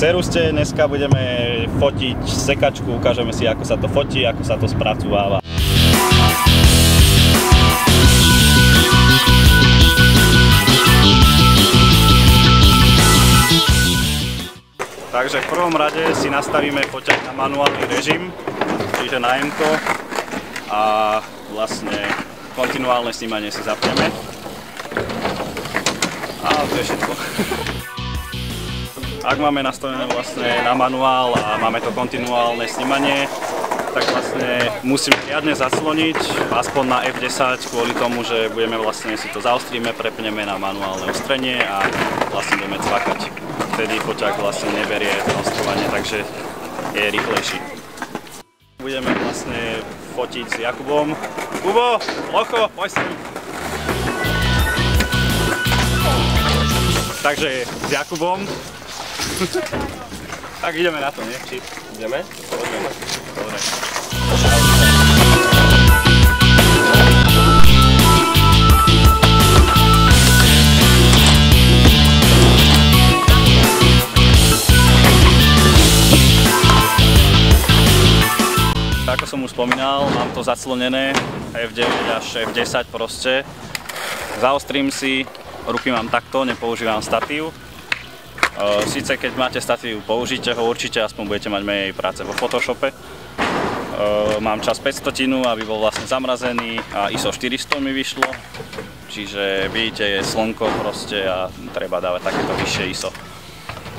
Seruste, dneska budeme fotiť sekačku, ukážeme si, ako sa to fotí, ako sa to spracováva. Takže v prvom rade si nastavíme foťák na manuálny režim, čiže na M-ko a vlastne kontinuálne snímanie si zapneme. A to je všetko. Ak máme nastavené vlastne na manuál a máme to kontinuálne snímanie, tak vlastne musíme riadne zacloniť, aspoň na F10, kvôli tomu, že budeme vlastne si to zaostríme, prepneme na manuálne ostrenie a vlastne budeme cvakať. Vtedy foťák vlastne neberie zaostrovanie, takže je rýchlejší. Budeme vlastne fotiť s Jakubom. Kubo, Locho, poď sem! Takže s Jakubom. Tak ideme na to, nie? Či? Ideme? Poďme. Dobre. Ako som už spomínal, mám to zaclonené F9 až F10 proste. Zaostrím si, ruky mám takto, nepoužívam statív. Sice keď máte statív, použite ho určite, aspoň budete mať menej práce vo Photoshope. Mám čas 500, aby bol vlastne zamrazený a ISO 400 mi vyšlo. Čiže vidíte, je slnko proste a treba dávať takéto vyššie ISO.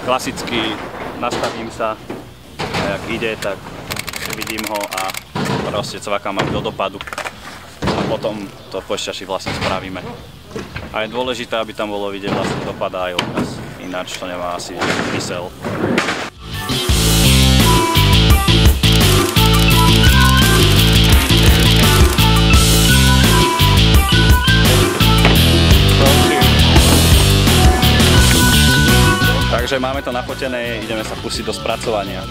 Klasicky nastavím sa a jak ide, tak vidím ho a proste cvakám do dopadu. A potom to v počítači vlastne spravíme. A je dôležité, aby tam bolo vidieť vlastne dopad aj odkaz. Ináč to nemá asi zmysel. Takže máme to nafotené, ideme sa pustiť do spracovania.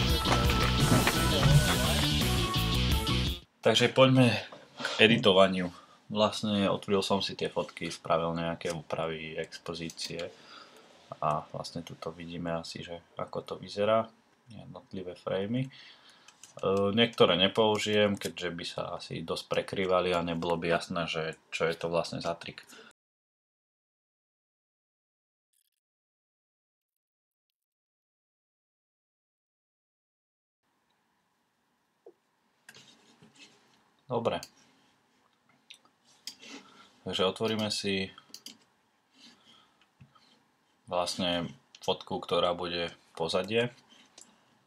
Takže poďme k editovaniu. Vlastne otvoril som si tie fotky, spravil nejaké úpravy, expozície. A vlastne tuto vidíme asi, že ako to vyzerá, jednotlivé framey. Niektoré nepoužijem, keďže by sa asi dosť prekrývali a nebolo by jasné, že čo je to vlastne za trik. Dobre. Takže otvoríme si vlastne fotku, ktorá bude v pozadie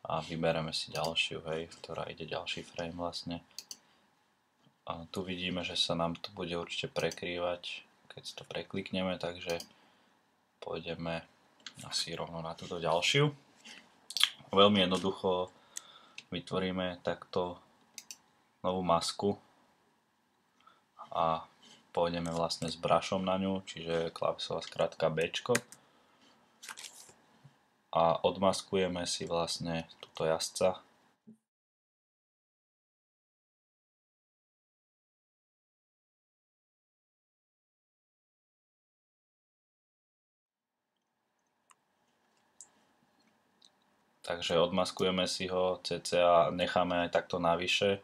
a vybereme si ďalšiu, hej, ktorá ide ďalší frame vlastne. A tu vidíme, že sa nám to bude určite prekrývať, keď si to preklikneme, takže pôjdeme asi rovno na túto ďalšiu. Veľmi jednoducho vytvoríme takto novú masku a pôjdeme vlastne s brushom na ňu, čiže klávesová skratka Bčko. A odmaskujeme si vlastne túto jazdca. Takže odmaskujeme si ho cca, necháme aj takto navyše.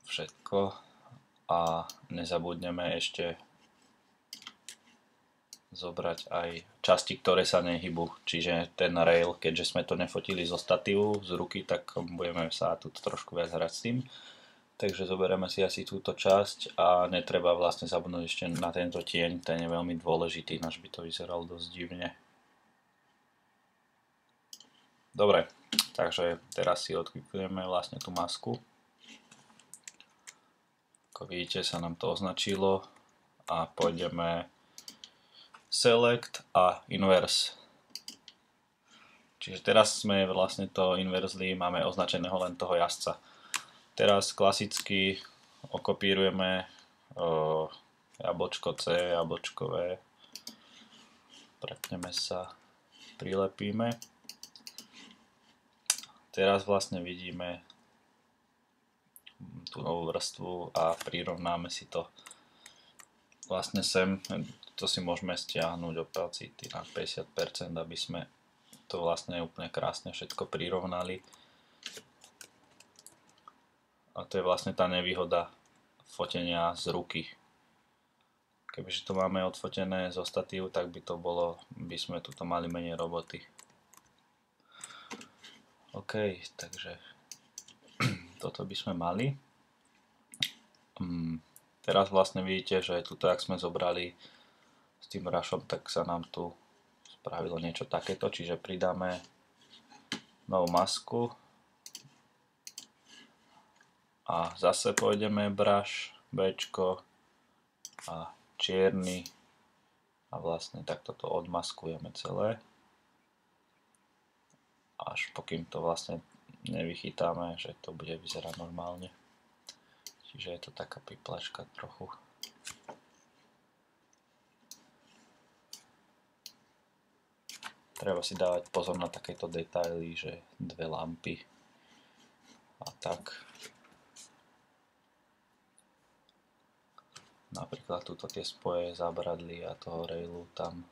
Všetko. A nezabudneme ešte zobrať aj časti, ktoré sa nehybu, čiže ten rail, keďže sme to nefotili zo statívu z ruky, tak budeme sa tu trošku viac hrať s tým. Takže zoberieme si asi túto časť a netreba vlastne zabudnúť ešte na tento tieň, ten je veľmi dôležitý, ináč by to vyzeralo dosť divne. Dobre, takže teraz si odklikujeme vlastne tú masku. Ako vidíte, sa nám to označilo a pôjdeme Select a Inverse. Čiže teraz sme vlastne to inverzli, máme označeného len toho jazdca. Teraz klasicky okopírujeme jablčko C, jablčko V, prepneme sa, prilepíme. Teraz vlastne vidíme tú novú vrstvu a prirovnáme si to vlastne sem, to si môžeme stiahnuť opacity na 50%, aby sme to vlastne úplne krásne všetko prirovnali. A to je vlastne tá nevýhoda fotenia z ruky. Kebyže to máme odfotené zo statívu, tak by sme tuto mali menej roboty. OK, takže toto by sme mali. Teraz vlastne vidíte, že tuto, ak sme zobrali s tým brushom, tak sa nám tu spravilo niečo takéto, čiže pridáme novú masku a zase pôjdeme brush, Bčko a čierny a vlastne takto to odmaskujeme celé, až pokým to vlastne nevychytáme, že to bude vyzerať normálne. Čiže je to taká piplačka trochu. Treba si dávať pozor na takéto detaily, že dve lampy a tak. Napríklad tuto tie spoje zábradlí a toho railu tam.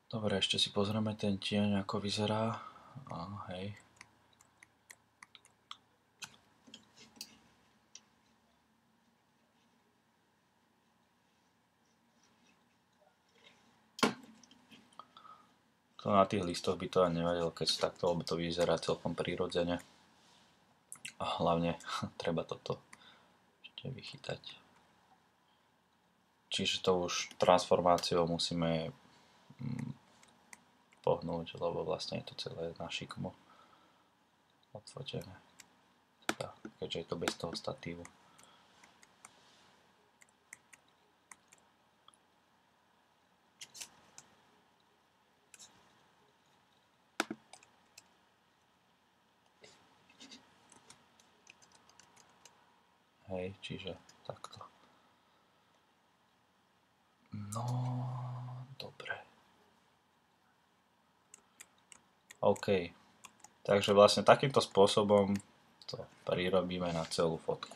Dobre, ešte si pozrieme ten tieň, ako vyzerá. Hej. To na tých listoch by to ani nevadilo, keď sa takto, lebo to vyzerá celkom prirodzene. A hlavne treba toto ešte vychytať. Čiže to už transformáciou musíme pohnúť, lebo vlastne je to celé na šikmo odfotené. Teda, keďže je to bez toho statívu. Hej, čiže takto. No, dobre. OK. Takže vlastne takýmto spôsobom to prirobíme na celú fotku.